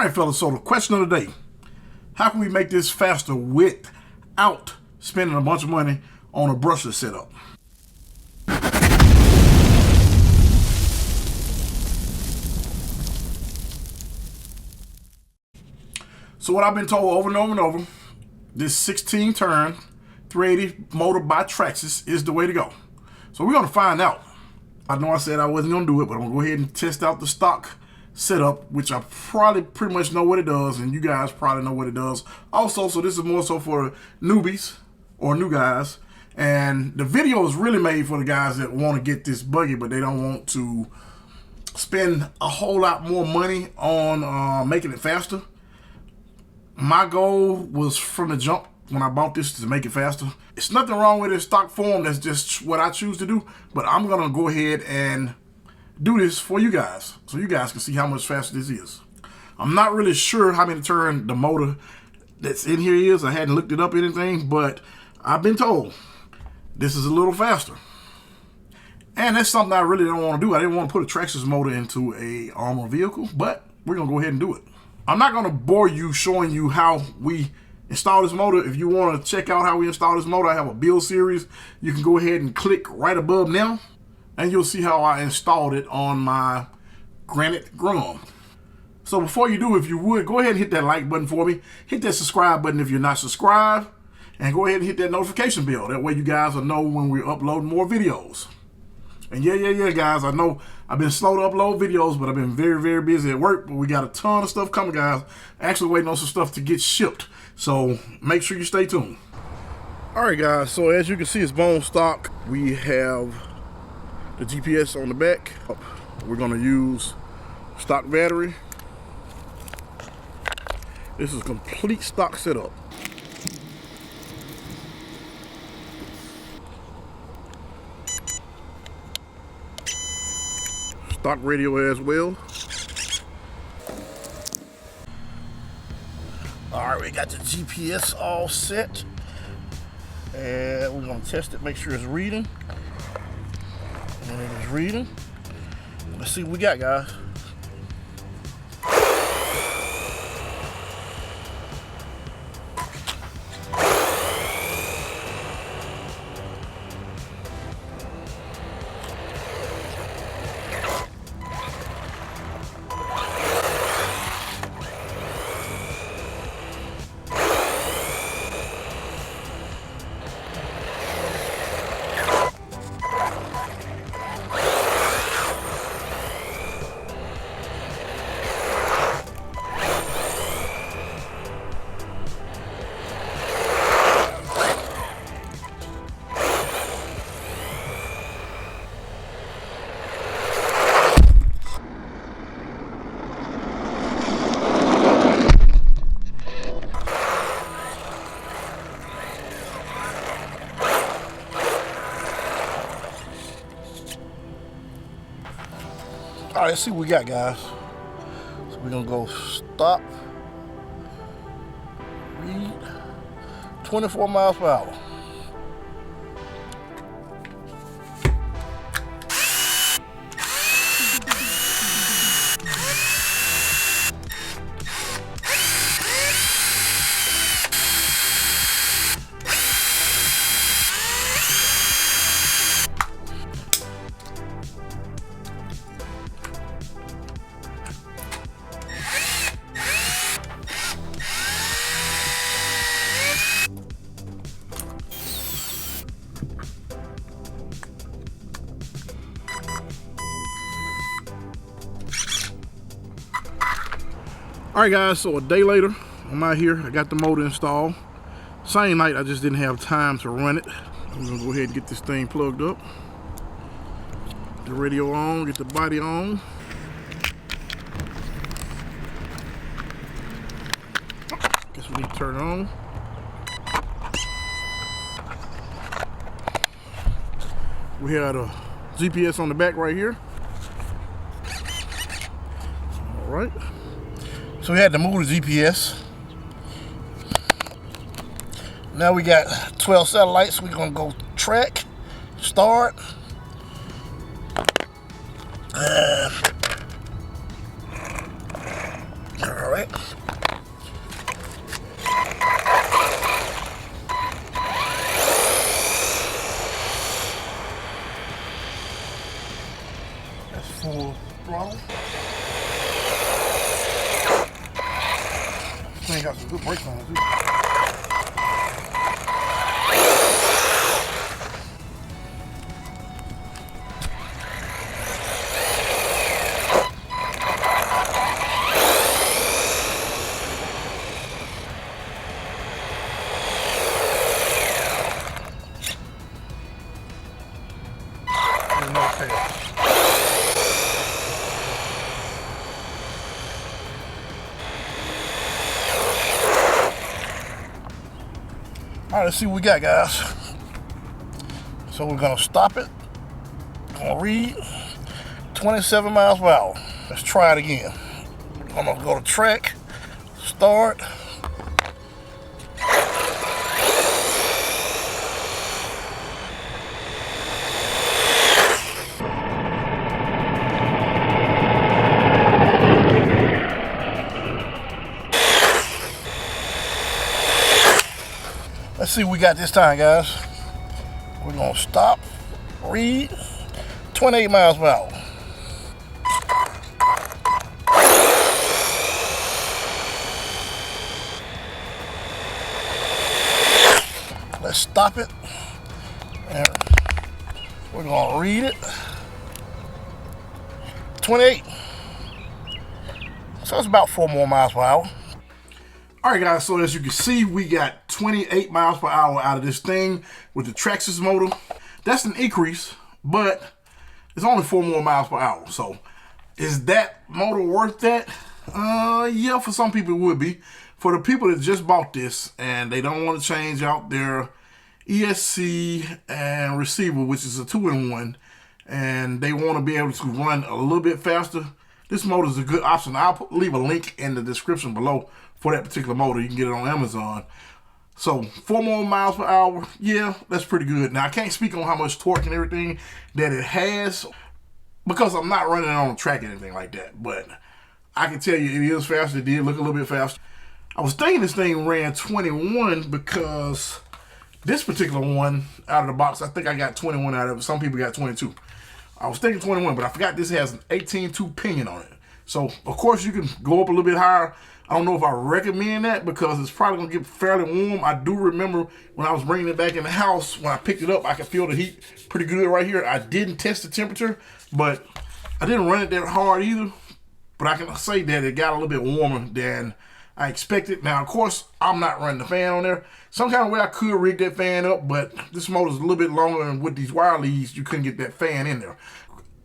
All right, fellas, so the question of the day: how can we make this faster without spending a bunch of money on a brushless setup? So what I've been told over and over and over, this 16 turn 380 motor by Traxxas is the way to go. So we're gonna find out. I know I said I wasn't gonna do it, but I'm gonna go ahead and test out the stock setup, which I probably pretty much know what it does, and you guys probably know what it does also. So this is more so for newbies or new guys, and the video is really made for the guys that want to get this buggy but they don't want to spend a whole lot more money on making it faster. My goal was from the jump when I bought this to make it faster. It's nothing wrong with it in stock form, that's just what I choose to do, but I'm gonna go ahead and do this for you guys so you guys can see how much faster this is. I'm not really sure how many turn the motor that's in here is. I hadn't looked it up or anything, but I've been told this is a little faster. And that's something I really don't want to do. I didn't want to put a Traxxas motor into a Arrma vehicle, but we're gonna go ahead and do it. I'm not gonna bore you showing you how we install this motor. If you want to check out how we install this motor, I have a build series. You can go ahead and click right above now, and you'll see how I installed it on my Granite Grom. So before you do, if you would, go ahead and hit that like button for me. Hit that subscribe button if you're not subscribed. And go ahead and hit that notification bell. That way you guys will know when we upload more videos. And yeah, guys, I know I've been slow to upload videos, but I've been very busy at work. But we got a ton of stuff coming, guys. Actually waiting on some stuff to get shipped. So make sure you stay tuned. All right, guys, so as you can see, it's bone stock. We have the GPS on the back. We're gonna use stock battery. This is a complete stock setup. Stock radio as well. All right, we got the GPS all set, and we're gonna test it, make sure it's reading. And it is reading. Let's see what we got, guys. All right, let's see what we got, guys. So we're gonna go stop, read, 24 miles per hour. All right, guys, so a day later, I'm out here. I got the motor installed. Same night, I just didn't have time to run it. I'm gonna go ahead and get this thing plugged up. Get the radio on, get the body on. Guess we need to turn it on. We had a GPS on the back right here. All right. So we had to move the GPS. Now we got 12 satellites. We're gonna go track, start. All right. That's full throttle. This thing got some good brakes on it too. All right, let's see what we got, guys. So we're gonna stop it. Gonna read 27 miles per hour. Let's try it again. I'm gonna go to track, start. Let's see what we got this time, guys. We're gonna stop, read 28 miles per hour. Let's stop it. And we're gonna read it. 28. So it's about 4 more miles per hour. All right, guys, so as you can see, we got 28 miles per hour out of this thing with the Traxxas motor. That's an increase, but it's only 4 more miles per hour. So is that motor worth that? Yeah, for some people it would be. For the people that just bought this and they don't want to change out their ESC and receiver, which is a 2-in-1, and they want to be able to run a little bit faster, this motor is a good option. I'll leave a link in the description below for that particular motor. You can get it on Amazon. So 4 more miles per hour, yeah, that's pretty good. Now I can't speak on how much torque and everything that it has because I'm not running it on a track or anything like that. But I can tell you it is faster. It did look a little bit faster. I was thinking this thing ran 21 because this particular one out of the box, I think I got 21 out of it. Some people got 22. I was thinking 21, but I forgot this has an 18.2 pinion on it. So, of course, you can go up a little bit higher. I don't know if I recommend that because it's probably going to get fairly warm. I do remember when I was bringing it back in the house, when I picked it up, I could feel the heat pretty good right here. I didn't test the temperature, but I didn't run it that hard either. But I can say that it got a little bit warmer than I expected. Now, of course, I'm not running the fan on there. Some kind of way I could rig that fan up, but this motor's a little bit longer, and with these wire leads, you couldn't get that fan in there.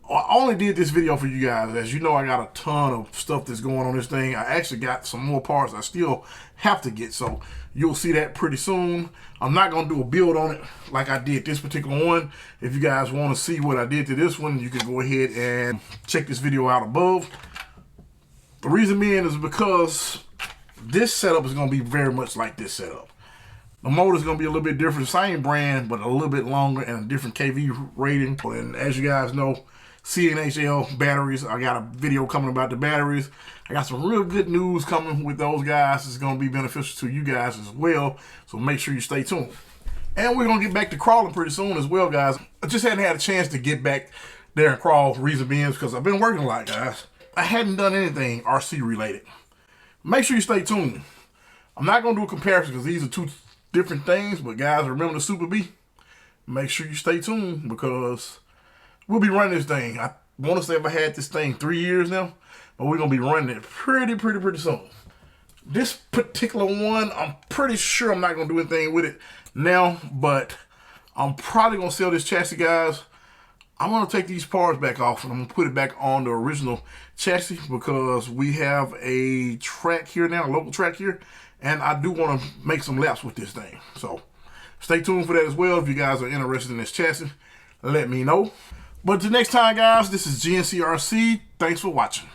I only did this video for you guys. As you know, I got a ton of stuff that's going on this thing. I actually got some more parts I still have to get, so you'll see that pretty soon. I'm not going to do a build on it like I did this particular one. If you guys want to see what I did to this one, you can go ahead and check this video out above. The reason being is because this setup is going to be very much like this setup. The motor is going to be a little bit different, same brand, but a little bit longer and a different KV rating. And as you guys know, CNHL batteries, I got a video coming about the batteries. I got some real good news coming with those guys. It's going to be beneficial to you guys as well, so make sure you stay tuned. And we're going to get back to crawling pretty soon as well, guys. I just hadn't had a chance to get back there and crawl, reason being because I've been working a lot, guys. I hadn't done anything RC related. Make sure you stay tuned. I'm not going to do a comparison because these are two different things, but guys, remember the Super B? Make sure you stay tuned because we'll be running this thing. I want to say I've had this thing 3 years now, but we're going to be running it pretty soon. This particular one, I'm pretty sure I'm not going to do anything with it now, but I'm probably going to sell this chassis, guys. I'm going to take these parts back off and I'm going to put it back on the original chassis because we have a track here now, a local track here, and I do want to make some laps with this thing. So stay tuned for that as well. If you guys are interested in this chassis, let me know. But until next time, guys, this is GNCRC. Thanks for watching.